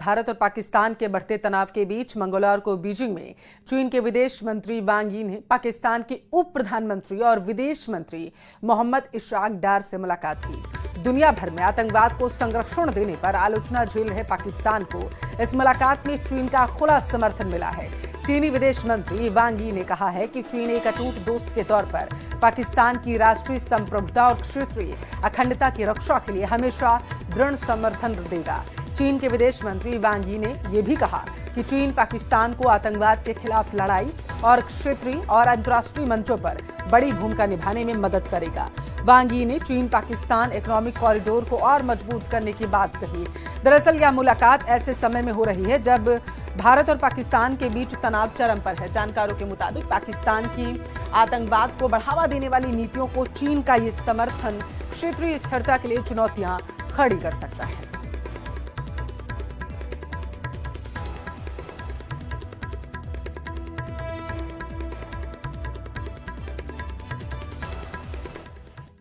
भारत और पाकिस्तान के बढ़ते तनाव के बीच मंगलवार को बीजिंग में चीन के विदेश मंत्री वांग यी ने पाकिस्तान के उप प्रधानमंत्री और विदेश मंत्री मोहम्मद इशराक डार से मुलाकात की। दुनिया भर में आतंकवाद को संरक्षण देने पर आलोचना झेल रहे पाकिस्तान को इस मुलाकात में चीन का खुला समर्थन मिला है। चीनी विदेश मंत्री वांग यी ने कहा है कि चीन एक अटूट दोस्त के तौर पर पाकिस्तान की राष्ट्रीय संप्रभुता और क्षेत्रीय अखंडता की रक्षा के लिए हमेशा दृढ़ समर्थन देगा। चीन के विदेश मंत्री वांग यी ने यह भी कहा कि चीन पाकिस्तान को आतंकवाद के खिलाफ लड़ाई और क्षेत्रीय और अंतर्राष्ट्रीय मंचों पर बड़ी भूमिका निभाने में मदद करेगा। वांग यी ने चीन पाकिस्तान इकोनॉमिक कॉरिडोर को और मजबूत करने की बात कही। दरअसल यह मुलाकात ऐसे समय में हो रही है जब भारत और पाकिस्तान के बीच तनाव चरम पर है। जानकारों के मुताबिक पाकिस्तान की आतंकवाद को बढ़ावा देने वाली नीतियों को चीन का ये समर्थन क्षेत्रीय स्थिरता के लिए चुनौतियां खड़ी कर सकता है।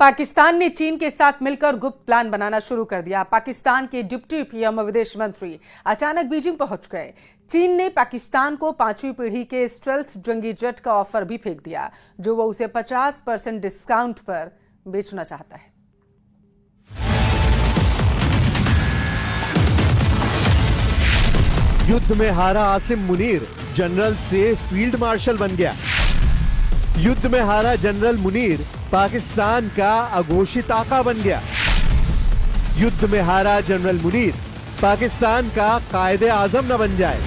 पाकिस्तान ने चीन के साथ मिलकर गुप्त प्लान बनाना शुरू कर दिया। पाकिस्तान के डिप्टी पीएम और विदेश मंत्री अचानक बीजिंग पहुंच गए। चीन ने पाकिस्तान को 5वीं पीढ़ी के स्टेल्थ जंगी जेट का ऑफर भी फेंक दिया, जो वो उसे 50% डिस्काउंट पर बेचना चाहता है। युद्ध में हारा आसिम मुनीर जनरल से फील्ड मार्शल बन गया। युद्ध में हारा जनरल मुनीर पाकिस्तान का अघोषित आका बन गया। युद्ध में हारा जनरल मुनीर पाकिस्तान का कायदे आजम न बन जाए।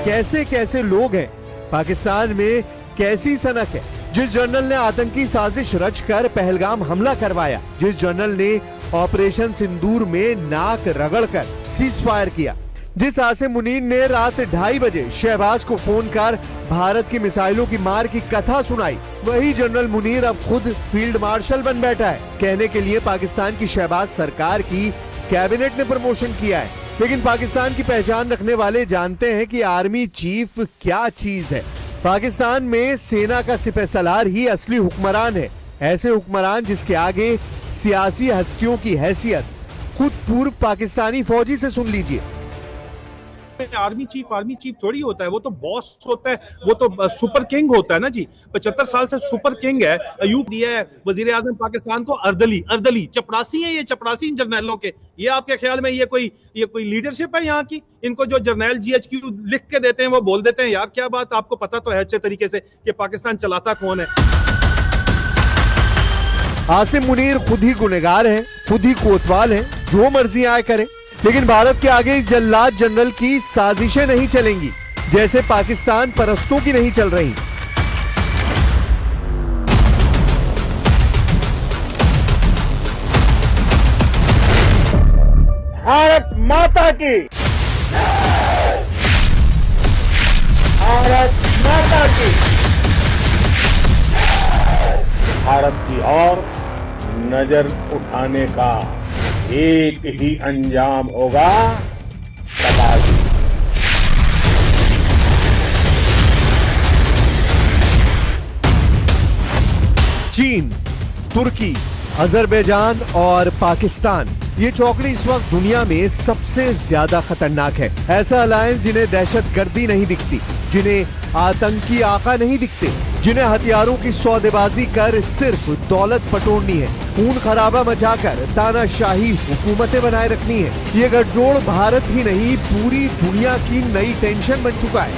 कैसे कैसे लोग हैं पाकिस्तान में, कैसी सनक है। जिस जनरल ने आतंकी साजिश रचकर पहलगाम हमला करवाया, जिस जनरल ने ऑपरेशन सिंदूर में नाक रगड़कर सीज फायर किया, जिस आसिम मुनीर ने रात 2:30 बजे शहबाज को फोन कर भारत की मिसाइलों की मार की कथा सुनाई, वही जनरल मुनीर अब खुद फील्ड मार्शल बन बैठा है। कहने के लिए पाकिस्तान की शहबाज सरकार की कैबिनेट ने प्रमोशन किया है, लेकिन पाकिस्तान की पहचान रखने वाले जानते हैं कि आर्मी चीफ क्या चीज है। पाकिस्तान में सेना का सिपहसालार ही असली हुक्मरान है। ऐसे हुक्मरान जिसके आगे सियासी हस्तियों की हैसियत खुद पूर्व पाकिस्तानी फौजी से सुन लीजिए। आर्मी चीफ थोड़ी होता है, वो तो बॉस होता है, वो तो सुपर किंग होता है ना जी। 75 साल से सुपर किंग है। अयूब दिया है वजीर आजम पाकिस्तान को अर्दली चपरासी है। ये चपरासी जर्नैलों के, ये आपके ख्याल में ये कोई लीडरशिप है यहाँ की? इनको जो जर्नैल GHQ लिख के देते हैं वो बोल देते हैं। यार क्या बात, आपको पता तो है अच्छे तरीके से कि पाकिस्तान चलाता कौन है। आसिम मुनीर खुद ही गुनहगार है, खुद ही कोतवाल है, जो मर्जी आए करे। लेकिन भारत के आगे इस जल्लाद जनरल की साजिशें नहीं चलेंगी, जैसे पाकिस्तान परस्तों की नहीं चल रही। भारत माता की, भारत माता की, भारत की ओर नजर उठाने का एक ही अंजाम होगा, तबाही। चीन, तुर्की, अजरबैजान और पाकिस्तान, ये चौकड़ी इस वक्त दुनिया में सबसे ज्यादा खतरनाक है। ऐसा अलायंस जिन्हें दहशतगर्दी नहीं दिखती, जिन्हें आतंकी आका नहीं दिखते, जिन्हें हथियारों की सौदेबाजी कर सिर्फ दौलत पटोड़नी है, खून खराबा मचाकर तानाशाही हुकूमतें बनाए रखनी है। ये गठजोड़ भारत ही नहीं पूरी दुनिया की नई टेंशन बन चुका है।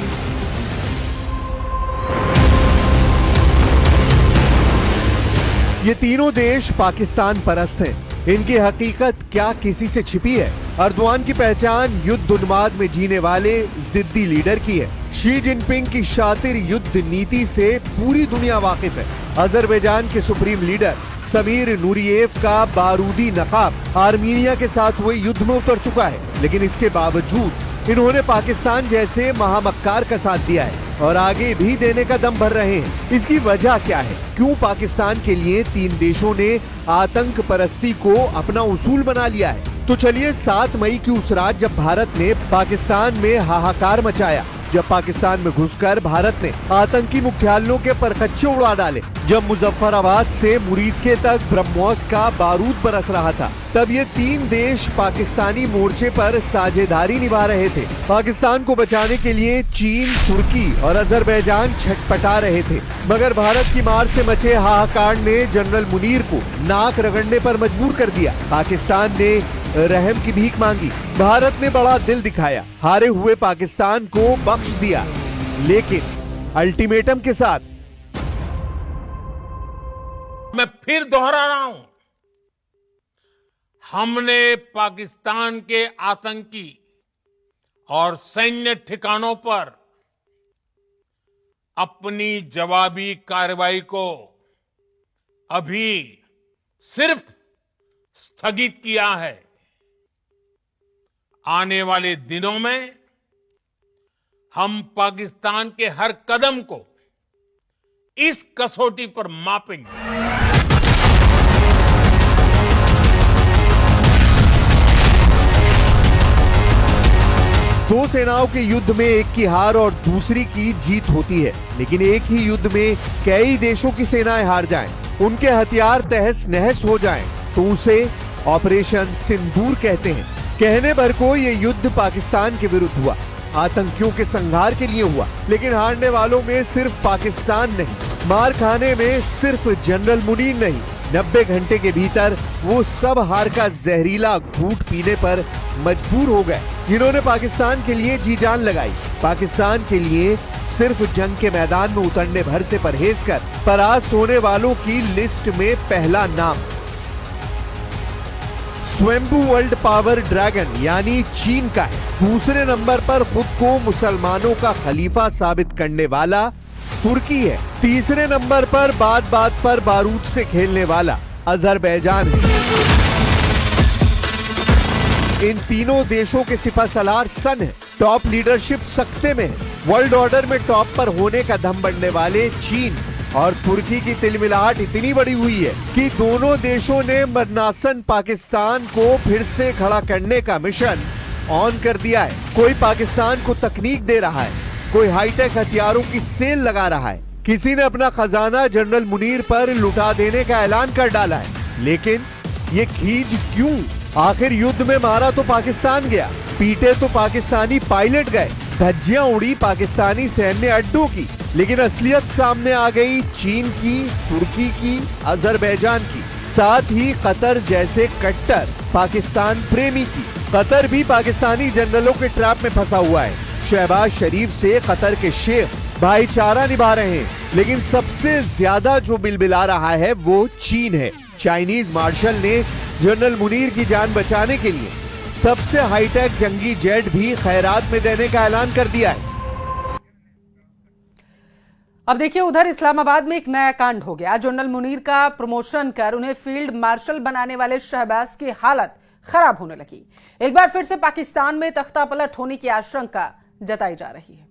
ये तीनों देश पाकिस्तान परस्त हैं। इनकी हकीकत क्या किसी से छिपी है? अर्दवान की पहचान युद्ध उन्माद में जीने वाले जिद्दी लीडर की है। शी जिनपिंग की शातिर युद्ध नीति से पूरी दुनिया वाकिफ है। अजरबैजान के सुप्रीम लीडर समीर नूरियेव का बारूदी नकाब आर्मीनिया के साथ हुए युद्ध में उतर चुका है, लेकिन इसके बावजूद इन्होंने पाकिस्तान जैसे महामक्कार का साथ दिया है और आगे भी देने का दम भर रहे हैं। इसकी वजह क्या है? क्यों पाकिस्तान के लिए तीन देशों ने आतंक परस्ती को अपना उसूल बना लिया है? तो चलिए 7 मई की उस रात जब भारत ने पाकिस्तान में हाहाकार मचाया, जब पाकिस्तान में घुसकर भारत ने आतंकी मुख्यालयों के परखच्चे उड़ा डाले, जब मुजफ्फराबाद से मुरीदके तक ब्रह्मोस का बारूद बरस रहा था, तब ये तीन देश पाकिस्तानी मोर्चे पर साझेदारी निभा रहे थे। पाकिस्तान को बचाने के लिए चीन, तुर्की और अजरबैजान छटपटा रहे थे, मगर भारत की मार से मचे हाहाकार ने जनरल मुनीर को नाक रगड़ने पर मजबूर कर दिया। पाकिस्तान ने रहम की भीख मांगी, भारत ने बड़ा दिल दिखाया, हारे हुए पाकिस्तान को बख्श दिया, लेकिन अल्टीमेटम के साथ। मैं फिर दोहरा रहा हूं, हमने पाकिस्तान के आतंकी और सैन्य ठिकानों पर अपनी जवाबी कार्रवाई को अभी सिर्फ स्थगित किया है। आने वाले दिनों में हम पाकिस्तान के हर कदम को इस कसौटी पर मापेंगे। दो सेनाओं के युद्ध में एक की हार और दूसरी की जीत होती है, लेकिन एक ही युद्ध में कई देशों की सेनाएं हार जाएं, उनके हथियार तहस नहस हो जाएं, तो उसे ऑपरेशन सिंदूर कहते हैं। कहने भर को ये युद्ध पाकिस्तान के विरुद्ध हुआ, आतंकियों के संहार के लिए हुआ, लेकिन हारने वालों में सिर्फ पाकिस्तान नहीं, मार खाने में सिर्फ जनरल मुनीर नहीं, 90 घंटे के भीतर वो सब हार का जहरीला घूंट पीने पर मजबूर हो गए, जिन्होंने पाकिस्तान के लिए जी जान लगाई। पाकिस्तान के लिए सिर्फ जंग के मैदान में उतरने भर से परहेज कर परास्त होने वालों की लिस्ट में पहला नाम स्वयंभू वर्ल्ड पावर ड्रैगन यानी चीन का है। दूसरे नंबर पर खुद को मुसलमानों का खलीफा साबित करने वाला तुर्की है। तीसरे नंबर पर बात बात पर बारूद से खेलने वाला अजरबैजान है। इन तीनों देशों के सिपहसालार सन है, टॉप लीडरशिप सख्ते में है। वर्ल्ड ऑर्डर में टॉप पर होने का दम बढ़ने वाले चीन और तुर्की की तिलमिलाहट इतनी बड़ी हुई है कि दोनों देशों ने मरनासन पाकिस्तान को फिर से खड़ा करने का मिशन ऑन कर दिया है। कोई पाकिस्तान को तकनीक दे रहा है, कोई हाईटेक हथियारों की सेल लगा रहा है, किसी ने अपना खजाना जनरल मुनीर पर लुटा देने का ऐलान कर डाला है। लेकिन ये खींच क्यों? आखिर युद्ध में मारा तो पाकिस्तान गया, पीटे तो पाकिस्तानी पायलट गए, धज्जियां उड़ी पाकिस्तानी सैन्य अड्डों की, लेकिन असलियत सामने आ गई चीन की, तुर्की की, अजरबैजान की, साथ ही कतर जैसे कट्टर पाकिस्तान प्रेमी की। कतर भी पाकिस्तानी जनरलों के ट्रैप में फंसा हुआ है। शहबाज शरीफ से कतर के शेख भाईचारा निभा रहे हैं, लेकिन सबसे ज्यादा जो बिलबिला रहा है वो चीन है। चाइनीज मार्शल ने जनरल मुनीर की जान बचाने के लिए सबसे हाईटेक जंगी जेट भी खैरात में देने का ऐलान कर दिया है। अब देखिए, उधर इस्लामाबाद में एक नया कांड हो गया। जनरल मुनीर का प्रमोशन कर उन्हें फील्ड मार्शल बनाने वाले शहबाज की हालत खराब होने लगी। एक बार फिर से पाकिस्तान में तख्ता पलट होने की आशंका जताई जा रही है।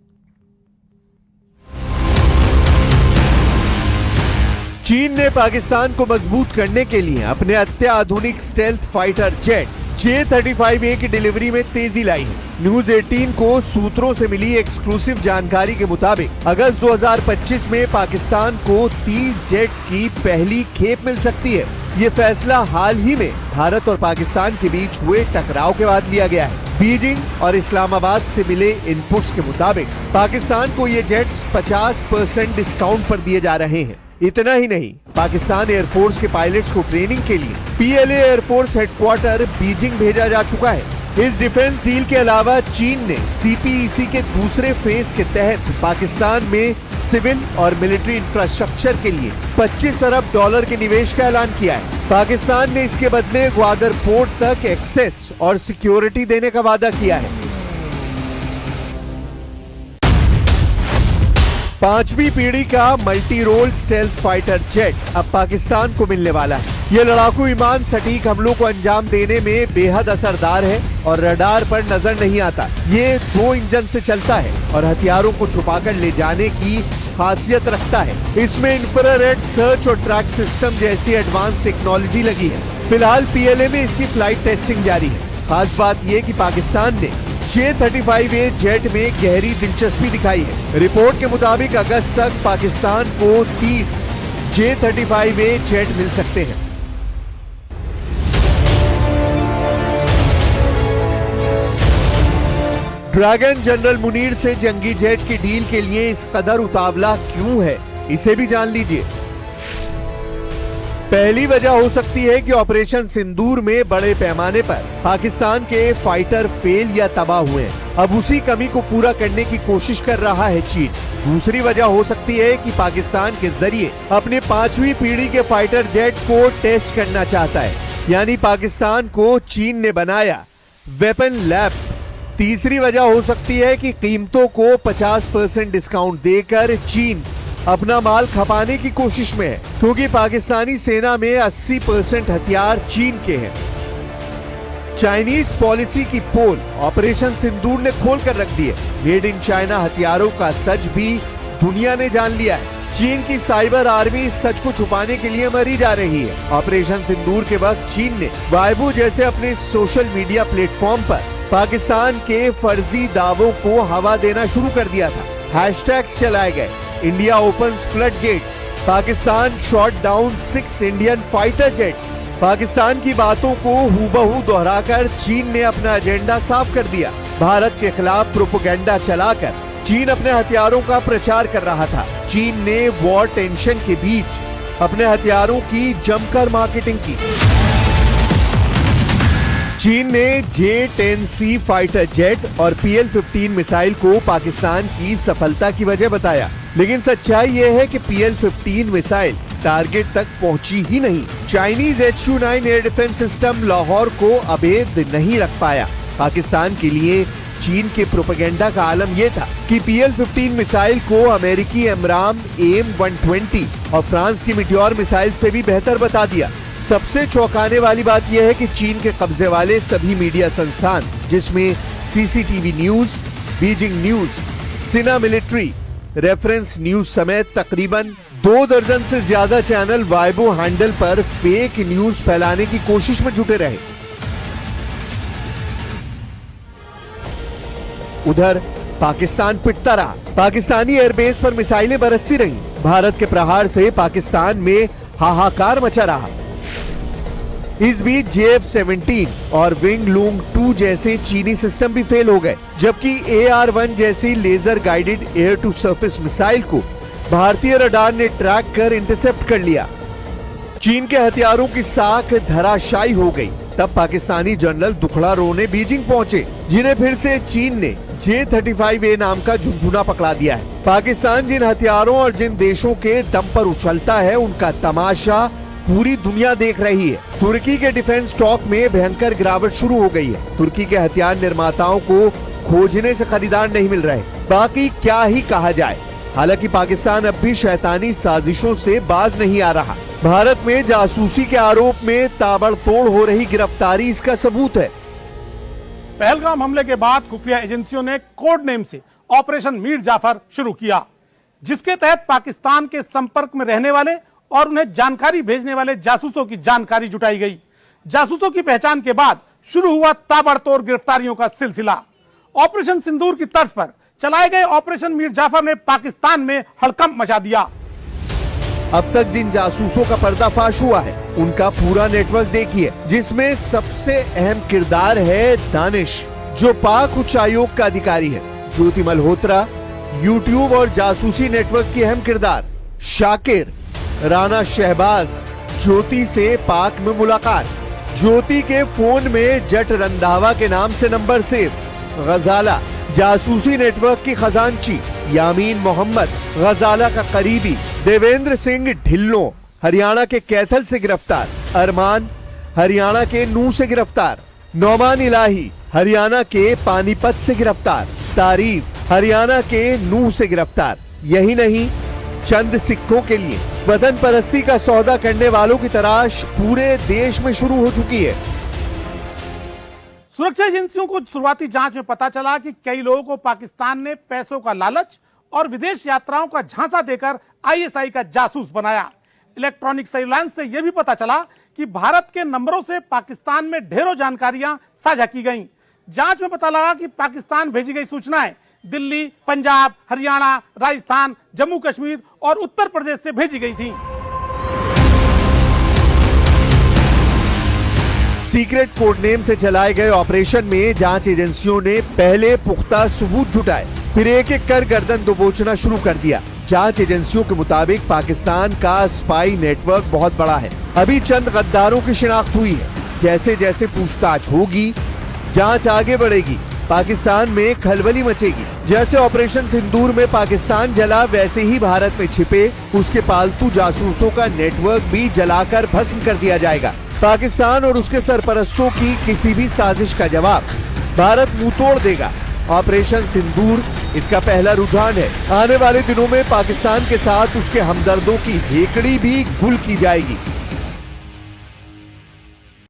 चीन ने पाकिस्तान को मजबूत करने के लिए अपने अत्याधुनिक स्टेल्थ फाइटर जेट J-35A की डिलीवरी में तेजी लाई है। न्यूज 18 को सूत्रों से मिली एक्सक्लूसिव जानकारी के मुताबिक अगस्त 2025 में पाकिस्तान को 30 जेट्स की पहली खेप मिल सकती है। ये फैसला हाल ही में भारत और पाकिस्तान के बीच हुए टकराव के बाद लिया गया है। बीजिंग और इस्लामाबाद से मिले इनपुट्स के मुताबिक पाकिस्तान को ये जेट्स 50% डिस्काउंट पर दिए जा रहे हैं। इतना ही नहीं, पाकिस्तान एयरफोर्स के पायलट्स को ट्रेनिंग के लिए PLA एयरफोर्स हेडक्वार्टर बीजिंग भेजा जा चुका है। इस डिफेंस डील के अलावा चीन ने CPEC के दूसरे फेज के तहत पाकिस्तान में सिविल और मिलिट्री इंफ्रास्ट्रक्चर के लिए $25 अरब के निवेश का ऐलान किया है। पाकिस्तान ने इसके बदले ग्वादर पोर्ट तक एक्सेस और सिक्योरिटी देने का वादा किया है। 5वीं पीढ़ी का multi role stealth fighter jet अब पाकिस्तान को मिलने वाला है। ये लड़ाकू विमान सटीक हमलों को अंजाम देने में बेहद असरदार है और रडार पर नजर नहीं आता। ये 2 इंजन से चलता है और हथियारों को छुपाकर ले जाने की खासियत रखता है। इसमें इंफ्रारेड सर्च और ट्रैक सिस्टम जैसी एडवांस टेक्नोलॉजी लगी है। फिलहाल PLA में इसकी फ्लाइट टेस्टिंग जारी है। खास बात यह कि पाकिस्तान ने J-35A जेट में गहरी दिलचस्पी दिखाई है। रिपोर्ट के मुताबिक अगस्त तक पाकिस्तान को 30 J-35A जेट मिल सकते हैं। ड्रैगन जनरल मुनीर से जंगी जेट की डील के लिए इस कदर उतावला क्यों है, इसे भी जान लीजिए। पहली वजह हो सकती है कि ऑपरेशन सिंदूर में बड़े पैमाने पर पाकिस्तान के फाइटर फेल या तबाह हुए हैं। अब उसी कमी को पूरा करने की कोशिश कर रहा है चीन। दूसरी वजह हो सकती है कि पाकिस्तान के जरिए अपने 5वीं पीढ़ी के फाइटर जेट को टेस्ट करना चाहता है, यानी पाकिस्तान को चीन ने बनाया वेपन लैब। तीसरी वजह हो सकती है कि कीमतों को 50% डिस्काउंट देकर चीन अपना माल खपाने की कोशिश में है, क्योंकि पाकिस्तानी सेना में 80% हथियार चीन के हैं। चाइनीज पॉलिसी की पोल ऑपरेशन सिंदूर ने खोल कर रख दी है। मेड इन चाइना हथियारों का सच भी दुनिया ने जान लिया है। चीन की साइबर आर्मी सच को छुपाने के लिए मरी जा रही है। ऑपरेशन सिंदूर के वक्त चीन ने वाइबो जैसे अपने सोशल मीडिया प्लेटफॉर्म पर पाकिस्तान के फर्जी दावों को हवा देना शुरू कर दिया था। हैशटैग्स चलाए गए, India opens flood gates, Pakistan shot down 6 Indian fighter jets. Pakistan की बातों को हूबहू दोहराकर चीन ने अपना एजेंडा साफ कर दिया। भारत के खिलाफ प्रोपेगेंडा चलाकर चीन अपने हथियारों का प्रचार कर रहा था। चीन ने वॉर टेंशन के बीच अपने हथियारों की जमकर मार्केटिंग की। चीन ने J-10C फाइटर जेट और PL-15 मिसाइल को पाकिस्तान की सफलता की वजह बताया, लेकिन सच्चाई यह है कि PL-15 मिसाइल टारगेट तक पहुंची ही नहीं। Chinese HU-9 air defence system Lahore को अभेद नहीं रख पाया। पाकिस्तान के लिए चीन के प्रोपेगेंडा का आलम यह था कि PL-15 मिसाइल को अमेरिकी एमराम AIM-120 और फ्रांस की मिट्योर मिसाइल से भी बेहतर बता दिया। सबसे चौंकाने वाली बात यह है कि चीन के कब्जे वाले सभी मीडिया संस्थान, जिसमें CCTV न्यूज, बीजिंग न्यूज, सिना मिलिट्री, रेफरेंस न्यूज समेत तकरीबन 2 दर्जन से ज्यादा चैनल वाइबो हैंडल पर फेक न्यूज फैलाने की कोशिश में जुटे रहे। उधर पाकिस्तान पिटता रहा। पाकिस्तानी एयरबेस पर मिसाइलें बरसती रहीं। भारत के प्रहार से पाकिस्तान में हाहाकार मचा रहा। इस बीच JF-17 और विंग लूंग 2 जैसे चीनी सिस्टम भी फेल हो गए, जबकि AR-1 जैसी laser guided air to surface missile को भारतीय रडार ने ट्रैक कर इंटरसेप्ट कर लिया। चीन के हथियारों की साख धराशायी हो गई। तब पाकिस्तानी जनरल दुखड़ा रोने बीजिंग पहुंचे, जिन्हें फिर से चीन ने J-35A नाम का झुनझुना पकड़ा दिया है। पाकिस्तान जिन हथियारों और जिन देशों के दम पर उछलता है, उनका तमाशा पूरी दुनिया देख रही है। तुर्की के डिफेंस स्टॉक में भयंकर गिरावट शुरू हो गई है। तुर्की के हथियार निर्माताओं को खोजने से खरीदार नहीं मिल रहे। बाकी क्या ही कहा जाए। हालांकि पाकिस्तान अब भी शैतानी साजिशों से बाज नहीं आ रहा। भारत में जासूसी के आरोप में ताबड़तोड़ हो रही गिरफ्तारी इसका सबूत है। पहलगाम हमले के बाद खुफिया एजेंसियों ने कोड नेम से ऑपरेशन मीर जाफर शुरू किया, जिसके तहत पाकिस्तान के संपर्क में रहने वाले और उन्हें जानकारी भेजने वाले जासूसों की जानकारी जुटाई गई। जासूसों की पहचान के बाद शुरू हुआ ताबड़तोड़ गिरफ्तारियों का सिलसिला। ऑपरेशन सिंदूर की तर्ज पर चलाए गए ऑपरेशन मीर जाफर ने पाकिस्तान में हड़कंप मचा दिया। अब तक जिन जासूसों का पर्दाफाश हुआ है, उनका पूरा नेटवर्क देखिए, जिसमें सबसे अहम किरदार है दानिश, जो पाक उच्च आयोग का अधिकारी है। ज्योति मल्होत्रा, यूट्यूब और जासूसी नेटवर्क की अहम किरदार। शाकिर, राना शहबाज, ज्योति से पाक में मुलाकात, ज्योति के फोन में जट रंधावा के नाम से नंबर सेव। गजाला, जासूसी नेटवर्क की खजांची। यामीन मोहम्मद, गजाला का करीबी। देवेंद्र सिंह ढिल्लों, हरियाणा के कैथल से गिरफ्तार। अरमान, हरियाणा के नूह से गिरफ्तार। नौमान इलाही, हरियाणा के पानीपत से गिरफ्तार। तारीफ, हरियाणा के नूह से गिरफ्तार। यही नहीं, चंद सिक्कों के लिए वतन परस्ती का सौदा करने वालों की तलाश पूरे देश में शुरू हो चुकी है। सुरक्षा एजेंसियों को शुरुआती जांच में पता चला कि कई लोगों को पाकिस्तान ने पैसों का लालच और विदेश यात्राओं का झांसा देकर ISI का जासूस बनाया। इलेक्ट्रॉनिक सर्विलांस से यह भी पता चला कि भारत के नंबरों से पाकिस्तान में ढेरों जानकारियां साझा की गईं, जांच में पता लगा कि पाकिस्तान भेजी गई सूचनाएं दिल्ली, पंजाब, हरियाणा, राजस्थान, जम्मू कश्मीर और उत्तर प्रदेश से भेजी गई थी। सीक्रेट कोड नेम से चलाए गए ऑपरेशन में जांच एजेंसियों ने पहले पुख्ता सबूत जुटाए, फिर एक एक कर गर्दन दबोचना शुरू कर दिया। जांच एजेंसियों के मुताबिक पाकिस्तान का स्पाई नेटवर्क बहुत बड़ा है। अभी चंद गद्दारों की शिनाख्त हुई है। जैसे जैसे पूछताछ होगी, जांच आगे बढ़ेगी, पाकिस्तान में खलबली मचेगी। जैसे ऑपरेशन सिंदूर में पाकिस्तान जला, वैसे ही भारत में छिपे उसके पालतू जासूसों का नेटवर्क भी जलाकर भस्म कर दिया जाएगा। पाकिस्तान और उसके सरपरस्तों की किसी भी साजिश का जवाब भारत मुंह तोड़ देगा। ऑपरेशन सिंदूर इसका पहला रुझान है। आने वाले दिनों में पाकिस्तान के साथ उसके हमदर्दों की हेकड़ी भी गुल की जाएगी।